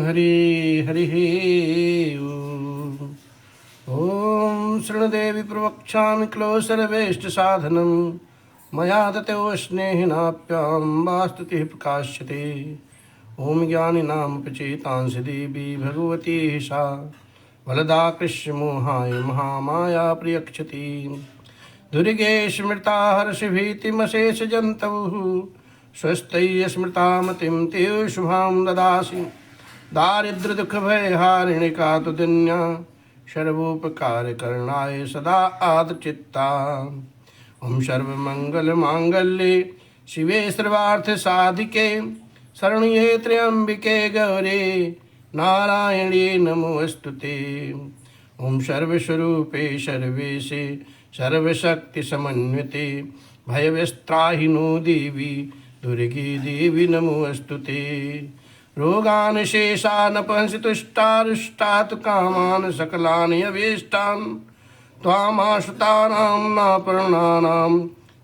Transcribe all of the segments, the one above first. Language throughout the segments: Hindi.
हरि हरि ओम शृणुदेवी प्रवक्ष्यामि क्लोसरवेष्ट साधनं मया दतो स्नेहिनाप्यां वास्तुतिः प्रकाश्यते। ओम ज्ञानिनां प्रचेतांसि देवी भगवती सा वलदा कृष्णमोहाय महामाया प्रियक्षति। दुर्गे स्मृता हर्षभीतिमशेषजन्तुः स्वस्तैः स्मृता मतिं ते शुभां ददासि। दारिद्र्यदुःखभयहारिणि का तु दिन्या सर्वोपकारकरणाय सदा आर्द्रचित्ता। ओं सर्वमङ्गलमाङ्गल्ये शिवे सर्वार्थसाधिके शरण्ये त्र्यम्बिके गौरे नारायणे नमोऽस्तुते। ओं सर्वस्वरूपे सर्वेशे सर्वशक्तिसमन्विते भयविस्त्राहिनो देवी दुर्गे देवी नमोऽस्तुते। रोगान् शेषान् अपहंसि तुष्टारुष्टात् कामान् सकलान् अभीष्टान् त्वामाश्रितानां नापर्णानां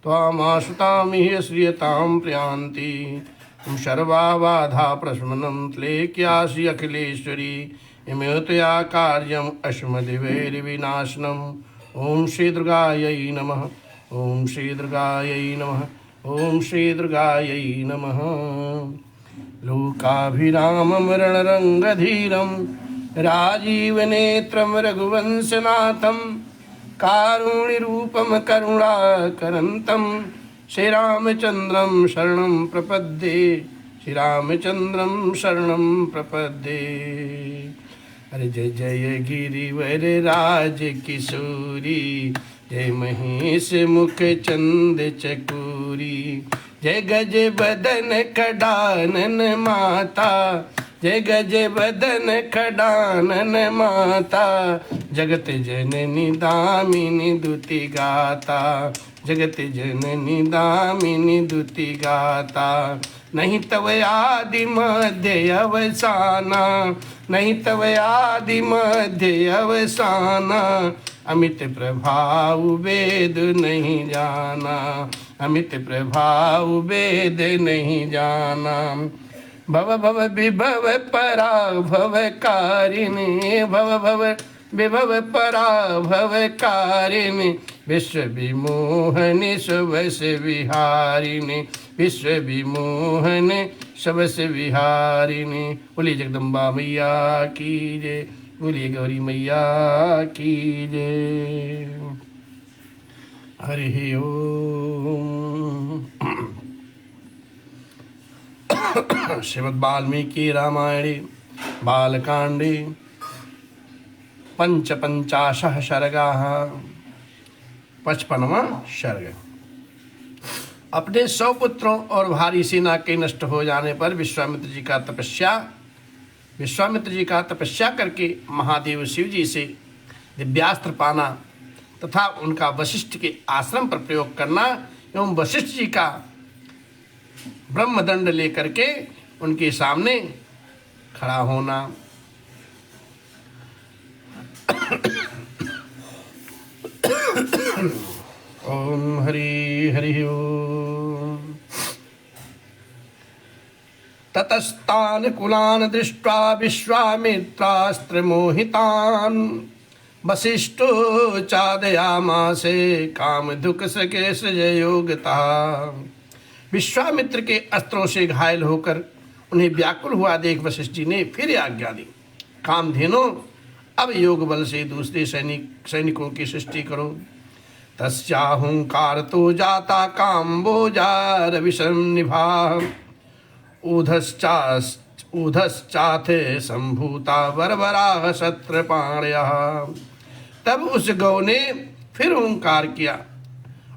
त्वामाश्रितामिह श्रियतां प्रयान्ति। सर्वाबाधा प्रशमनं क्लेक्यासि अखिलेश्वरी इमे त्वया कार्यम् अस्मद्वैरिविनाशनम्। ओं श्री दुर्गायै नमः। ओं श्री दुर्गायै नमः। ओं श्री दुर्गायै नमः। लोकाभिरामं रणरङ्गधीरं राजीवनेत्रं रघुवंशनाथं कारुण्यरूपं करुणाकरन्तं श्रीरामचन्द्रं शरणं प्रपद्ये। श्रीरामचन्द्रं शरणं प्रपद्ये। अरे जय जय गिरिवर राज किशोरी जय महेश मुख चंद चकोरी जय गज बदन खडानन माता जय गज बदन खडानन माता जगत जननी दामिनी दुति गाता जगत जननी दामिनी दुति गाता। नहीं तव आदि मध्य अवसाना नहीं तव आदि मध्य अवसाना अमित प्रभाव वेद नहीं जाना अमित प्रभाव वेद नहीं जाना। भव भव विभव परा भव कारिणी भव भव विभव परा भव कारिणी विश्व विमोहनि सबस विहारिणी विश्व विमोहनि सबस विहारिणी। बोलिए जगदम्बा मैया की जय। बोलिए गौरी मैया की जय। हरि ओम। श्रीमद् वाल्मीकि रामायणे बालकांडे पंचाशः सर्गाः 55वां सर्ग। अपने 100 पुत्रों और भारी सेना के नष्ट हो जाने पर विश्वामित्र जी का तपस्या करके महादेव शिव जी से दिव्यास्त्र पाना तथा उनका वशिष्ठ के आश्रम पर प्रयोग करना एवं वशिष्ठ जी का ब्रह्मदंड लेकर के उनके सामने खड़ा होना। ओम हरि हरि ओम। ततस्तान् कुलान् दृष्ट्वा विश्वामित्रास्त्र मोहितान् वसिष्ठो चादयामासे कामधुक सके सजयोगता। विश्वामित्र के अस्त्रों से घायल होकर उन्हें व्याकुल हुआ देख वशिष्ठ जी ने फिर आज्ञा दी, कामधेनु अब योग बल से दूसरे सैनिकों की सृष्टि करो। तस्याहुंकार तो जाता काम्बोजार विषन्निभा ऊधश्चाथे संभूता बर्बराः शत्रपाणयः। तब उस गौ ने फिर हुंकार किया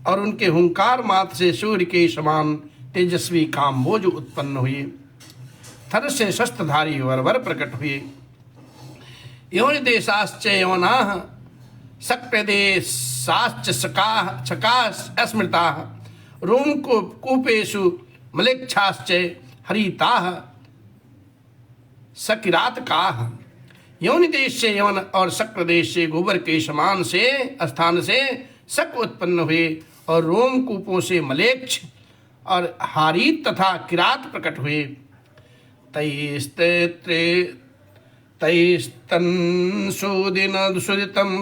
और उनके हुंकार मात्र से सूर्य के समान तेजस्वी काम्बोज उत्पन्न हुए। थर से शस्त्रधारी वरवर प्रकट हुए। योनिदेशाश्च यवनाः सक्प्रदेशाश्च शकाः स्मृताः रोमकूपेषु मलेच्छाश्च हरिताः सकिरातकाः। यौन देश से यवन और शक प्रदेश से गोबर के समान से स्थान से शक उत्पन्न हुए और रोमकूपों से मलेच्छ और हारीत तथा किरात प्रकट हुए। तैस्तेत्रे तैस्तन्सूदितं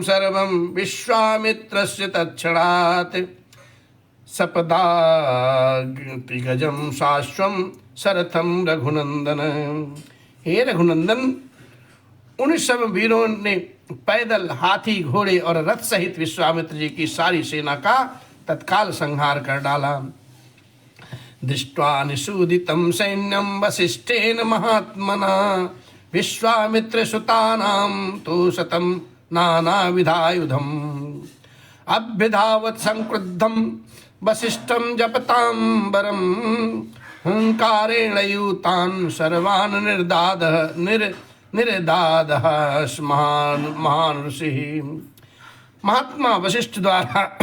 सर्वं विश्वामित्रस्य तत्क्षणात् सपदागजं शाश्वं सरथम रघुनंदन। हे रघुनंदन, उन सब वीरों ने पैदल, हाथी, घोड़े और रथ सहित विश्वामित्र जी की सारी सेना का तत्काल संहार कर डाला। दृष्ट्वा निषूदितं सैन्यं वसिष्ठेन महात्मना विश्वामित्र सुतानां तु शतं नानाविधायुधम् अभ्यधावत् संक्रुद्धं वसिष्ठं जपतांबरं हुंकारेण यूतान् सर्वान् निर्दादः महान ऋषि। महात्मा वशिष्ठ द्वारा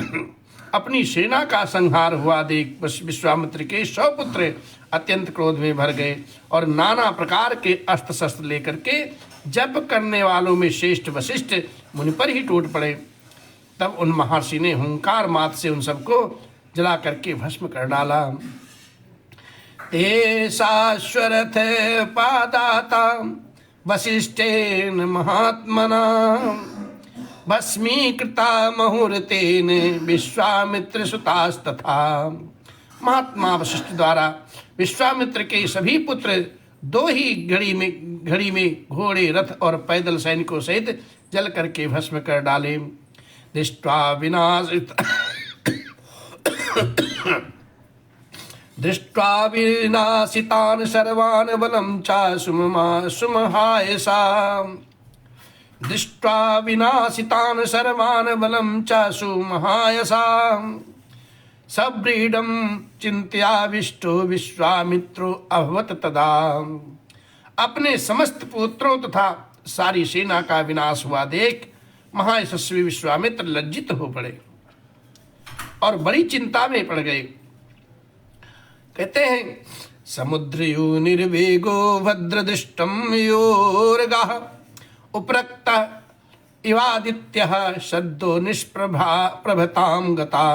अपनी सेना का संहार हुआ देख विश्वामित्र के 100 पुत्र अत्यंत क्रोध में भर गए और नाना प्रकार के अस्त्र शस्त्र लेकर के जप करने वालों में श्रेष्ठ वशिष्ठ मुनि पर ही टूट पड़े। तब उन महर्षि ने हुंकार मात से उन सबको जला करके भस्म कर डाला। ते शाश्वरथ पादाता वसिष्ठेन महात्मना भस्मीकृता मुहूर्तेन विश्वामित्र सुतास्तथा। महात्मा वशिष्ठ द्वारा विश्वामित्र के सभी पुत्र 2 ही घड़ी में घोड़े, रथ और पैदल सैनिकों सहित जल करके भस्म कर डाले। दृष्ट्वा विनाशितान् सर्वान् बलं च सुमहायसा। दृष्ट्वा विनाशितान् सर्वान् बलं च सुमहायसा सव्रीडं चिंत्याविष्टो विश्वामित्रो अभवत तदा। अपने समस्त पुत्रों तथा सारी सेना का विनाश हुआ देख महायशस्वी विश्वामित्र लज्जित हो पड़े और बड़ी चिंता में पड़ गए। कहते हैं समुद्रयो निर्वेगो भद्रदृष्टम योरगः उपरक्त इवादित्यः शब्दो निष्प्रभतां गता।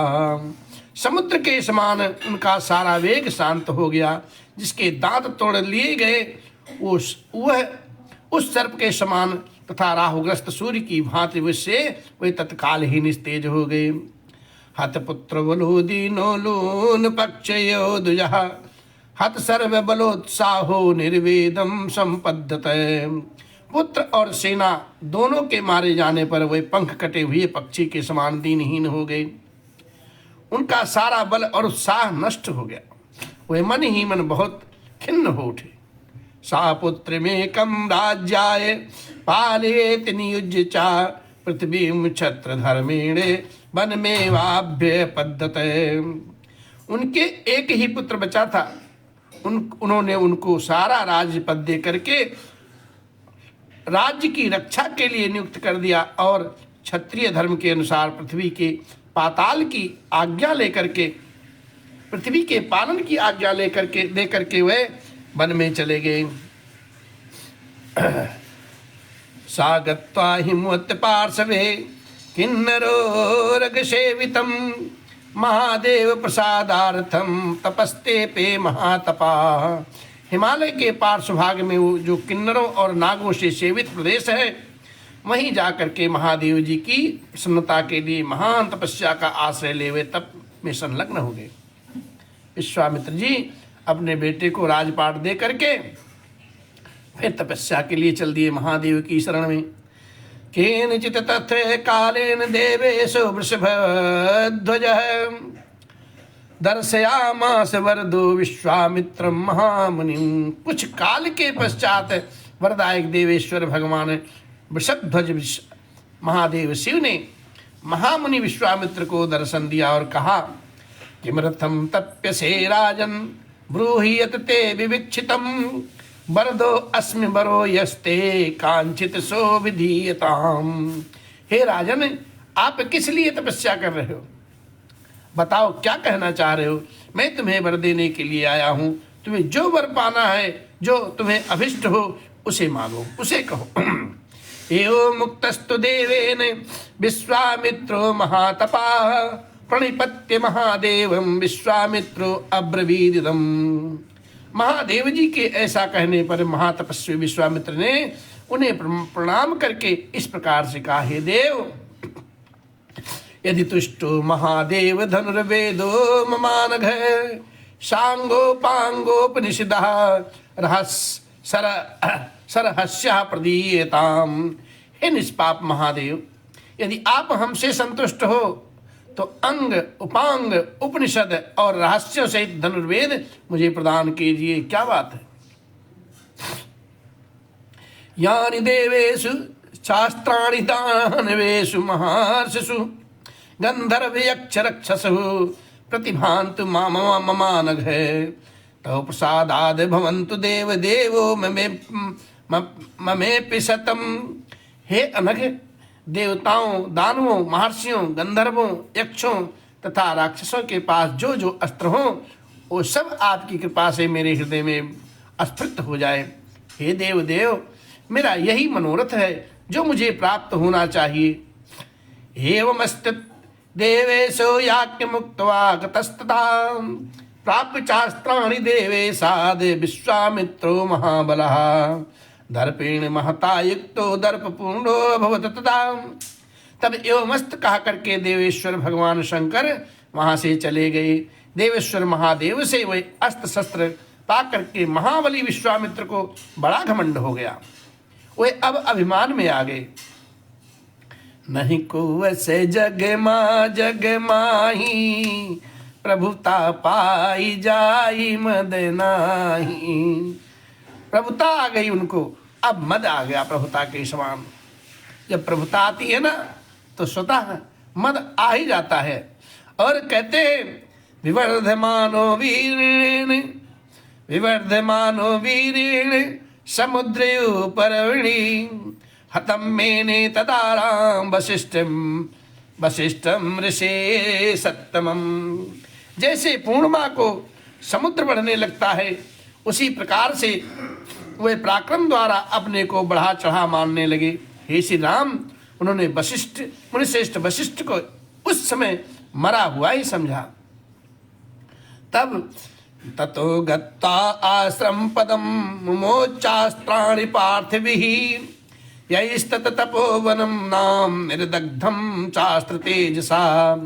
समुद्र के समान उनका सारा वेग शांत हो गया, जिसके दांत तोड़ लिए गए उस सर्प के समान तथा राहुग्रस्त सूर्य की भांति उससे वे तत्काल ही निस्तेज हो गए। हतपुत्र बलो दीनो लून पक्षयो दुजः हत सर्व बलोत्साहो निर्वेदम संपद्यते। पुत्र और सेना दोनों के मारे जाने पर वे पंख कटे हुए पक्षी के समान दीनहीन हो गए। उनका सारा बल और उत्साह नष्ट हो गया। वे मन ही मन बहुत खिन्न हो उठे। सा पुत्र में कम राज्याय पालेत नियुज्य चा पृथ्वी छत्र धर्मेणे वन में वाभ्य पद्धते। उनके एक ही पुत्र बचा था। उन्होंने उनको सारा राज्य पद दे करके राज्य की रक्षा के लिए नियुक्त कर दिया और क्षत्रिय धर्म के अनुसार पृथ्वी के पाताल की आज्ञा लेकर के, पृथ्वी के पालन की आज्ञा लेकर के दे करके वे वन में चले गए। सा गत्वा हिमवत् पार्श्वे किन्नरो रगसेवितं महादेव प्रसादार्थम तपस्ते पे महातपा। हिमालय के पार्श्व भाग में वो जो किन्नरों और नागों से सेवित प्रदेश है, वहीं जाकर के महादेव जी की प्रसन्नता के लिए महान तपस्या का आश्रय ले हुए तप में संलग्न हो गए। विश्वामित्र जी अपने बेटे को राजपाट दे करके फिर तपस्या के लिए चल दिए महादेव की शरण में। केनचित् तत्र कालेन देवेशो वृषभध्वजः दर्शयामास वरदो विश्वामित्रं महामुनिं। कुछ काल के पश्चात वरदायक देवेश्वर भगवान वृषभध्वज महादेव शिव ने महामुनि विश्वामित्र को दर्शन दिया और कहा, किमर्थं तप्यसे राजन् ब्रूहि यत् ते विविक्षितं वरदो अस्मि वरो यस्ते कांचित सो विधीयताम्। हे राजन, आप किस लिए तपस्या कर रहे हो? बताओ क्या कहना चाह रहे हो? मैं तुम्हें वर देने के लिए आया हूँ। तुम्हें जो वर पाना है, जो तुम्हें अभिष्ट हो, उसे मांगो, उसे कहो। एवं मुक्तस्तु देवेन विश्वामित्रो महातपाः प्रणिपत्य महादेवं विश्वामित्रो अब्रवीदिदम्। महादेव जी के ऐसा कहने पर महातपस्वी विश्वामित्र ने उन्हें प्रणाम करके इस प्रकार से कहा, हे देव, यदि तुष्टो महादेव धनुर्वेदो ममानघ सांगोपांगोपनिषदः सरहस्यः प्रदीयताम। हे निष्पाप महादेव, यदि आप हमसे संतुष्ट हो तो अंग उपांग उपनिषद और रहस्यों सहित धनुर्वेद मुझे प्रदान कीजिए। क्या बात है। यानि देवेषु शास्त्राणि दानवेषु महर्षिषु गंधर्व यक्ष रक्षसु प्रतिभान्तु ममानघ तव प्रसादाद भवन्तु देव देवो ममेपि शतम्। हे अनघ, देवताओं, दानवों, महर्षियों, गंधर्वों, यक्षों तथा राक्षसों के पास जो जो अस्त्र हों वो सब आपकी कृपा से मेरे हृदय में स्फुरित हो जाए। हे देव देव, मेरा यही मनोरथ है जो मुझे प्राप्त होना चाहिए। एवमस्तु देवेशो याज्ञ मुक्त्वा गतस्तथा प्राप्य चास्त्राणि देवेशाद विश्वामित्रो महाबलः दर्पेण महता युक्तो दर्पपूर्णो अभवत् तथा। तब एवमस्त कहा करके देवेश्वर भगवान शंकर वहां से चले गए। देवेश्वर महादेव से वे अस्त्र शस्त्र पा करके महाबली विश्वामित्र को बड़ा घमंड हो गया। वे अब अभिमान में आ गए। नहीं को से जग माही प्रभुता पाई जाई मद नाही। प्रभुता आ गई उनको, अब मद आ गया प्रभुता के समान। जब प्रभुता आती है ना तो स्वतः मद आ ही जाता है। और कहते हैं विवर्धमानो वीरेण समुद्रयोपरविणी हतम मेने तदाराम वशिष्ठम ऋषे सत्तमम। जैसे पूर्णिमा को समुद्र बढ़ने लगता है उसी प्रकार से वे पराक्रम द्वारा अपने को बढ़ा चढ़ा मानने लगे। हे श्री राम, उन्होंने वशिष्ठ मुनिश्रेष्ठ वशिष्ठ को उस समय मरा हुआ ही समझा। तब ततो गत्वा आश्रम पदम मुमोचास्त्राणि पार्थिभिः यैस्तत तपोवनम नाम निर्दग्धम चास्त्र तेजसा।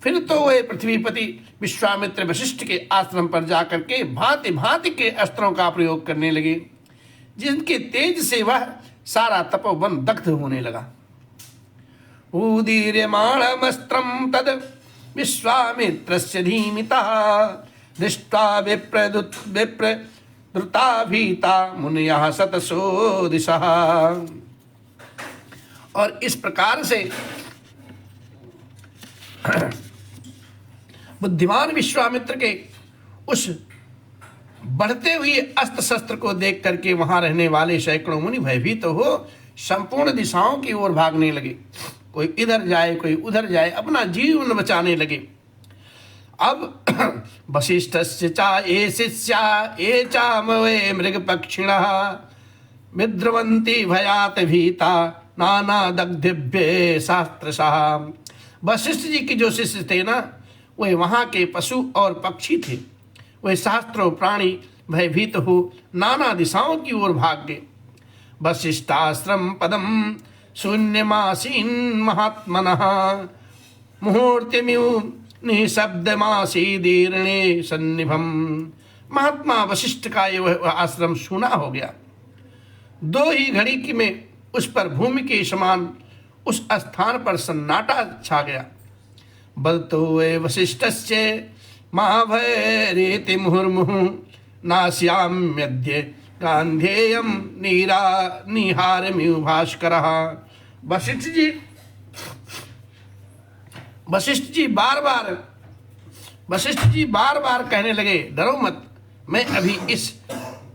फिर तो वे पृथ्वीपति विश्वामित्र वशिष्ठ के आश्रम पर जाकर के भांति भांति के अस्त्रों का प्रयोग करने लगे, जिनके तेज से वह सारा तपोवन दग्ध होने लगा। उदीर्यमाणमस्त्रं तद विश्वामित्रस्य धीमितः दृष्ट्वा विप्रद्रुता भीता मुनयः शतशो दिशः। और इस प्रकार से बुद्धिमान विश्वामित्र के उस बढ़ते हुए अस्त्र शस्त्र को देख करके वहां रहने वाले सैकड़ों मुनि भयभीत हो संपूर्ण दिशाओं की ओर भागने लगे। कोई इधर जाए कोई उधर जाए, अपना जीवन बचाने लगे। अब वशिष्ठस्य चा ये शिष्या ये चामवे मृगपक्षिणः विद्रवन्ति भयात भीता नाना दग्धिभ्ये शास्त्रशः। वशिष्ठ जी के जो शिष्य थे ना, वे वहाँ के पशु और पक्षी थे। वे शास्त्रों प्राणी भयभीत हो नाना दिशाओं की ओर भाग गए। वशिष्ठाश्रम पदम शून्यमासीन महात्मनः मुहूर्तिमिव निःशब्दमासीदीर्णे सन्निभम। महात्मा वशिष्ठ का ये आश्रम सूना हो गया। दो ही घड़ी की में उस पर भूमि के समान उस स्थान पर सन्नाटा छा गया। बलतो वे वशिष्ठस्य महाभयरेति मुहुर्मुहुः नास्याम्यद्य गांधेयं निहारमिव भास्करः। वशिष्ठ जी बार बार कहने लगे, डरो मत, मैं अभी इस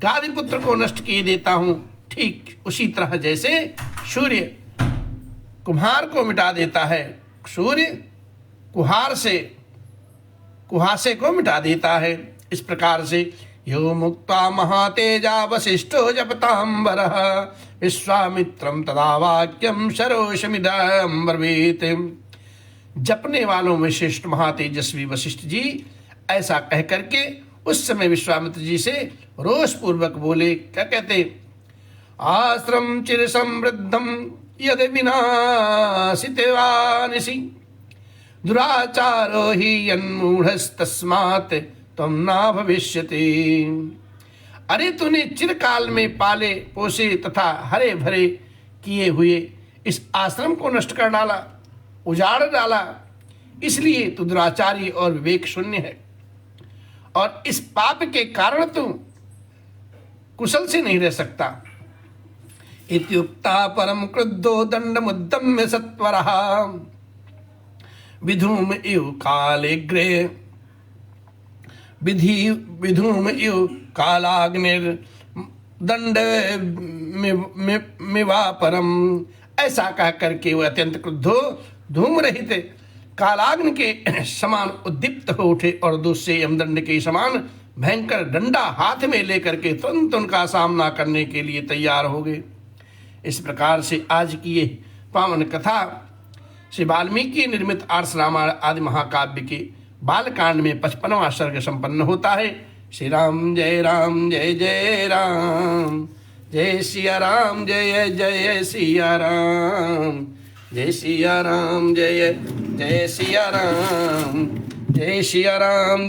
गादिपुत्र को नष्ट किए देता हूं। ठीक उसी तरह जैसे सूर्य कुम्हार को मिटा देता है, सूर्य कुहासे को मिटा देता है। इस प्रकार से यो मुक्ता महातेजा वशिष्ठो जपतांबरः विश्वामित्रं तदा वाक्यं सरोषमिदं ब्रवीत। जपने वालों में श्रेष्ठ महातेजस्वी वशिष्ठ जी ऐसा कह करके उस समय विश्वामित्र जी से रोष पूर्वक बोले, क्या कहते, आश्रम चिर समृद्धम यदि विनाशिते वानिसी दुराचारो ही यन्मूढ़स्तस्मात् त्वं न भविष्यति। अरे तूने चिरकाल में पाले पोसे तथा हरे भरे किए हुए इस आश्रम को नष्ट कर डाला, उजाड़ डाला, इसलिए तू दुराचारी और विवेक शून्य है, और इस पाप के कारण तू कुशल से नहीं रह सकता। इत्युक्ता परम क्रुद्धो दंडमुद्दम्य सत्वरः विधूम इव कालेग्रे विधूम इव कालाग्निर दंड मिवा परम। ऐसा कह करके वह अत्यंत क्रुद्धो धूम रहित कालाग्नि के समान उद्दीप्त हो उठे और दूसरे यमदंड के समान भयंकर डंडा हाथ में लेकर के तुरंत उनका सामना करने के लिए तैयार हो गए। इस प्रकार से आज की ये पावन कथा श्री वाल्मीकि निर्मित आर्ष रामायण आदि महाकाव्य के बालकांड में 55वां सर्ग संपन्न होता है। श्री राम जय जय राम, जय सिया राम जय जय सिया राम, जय सिया राम जय जय सिया राम, जय सिया राम।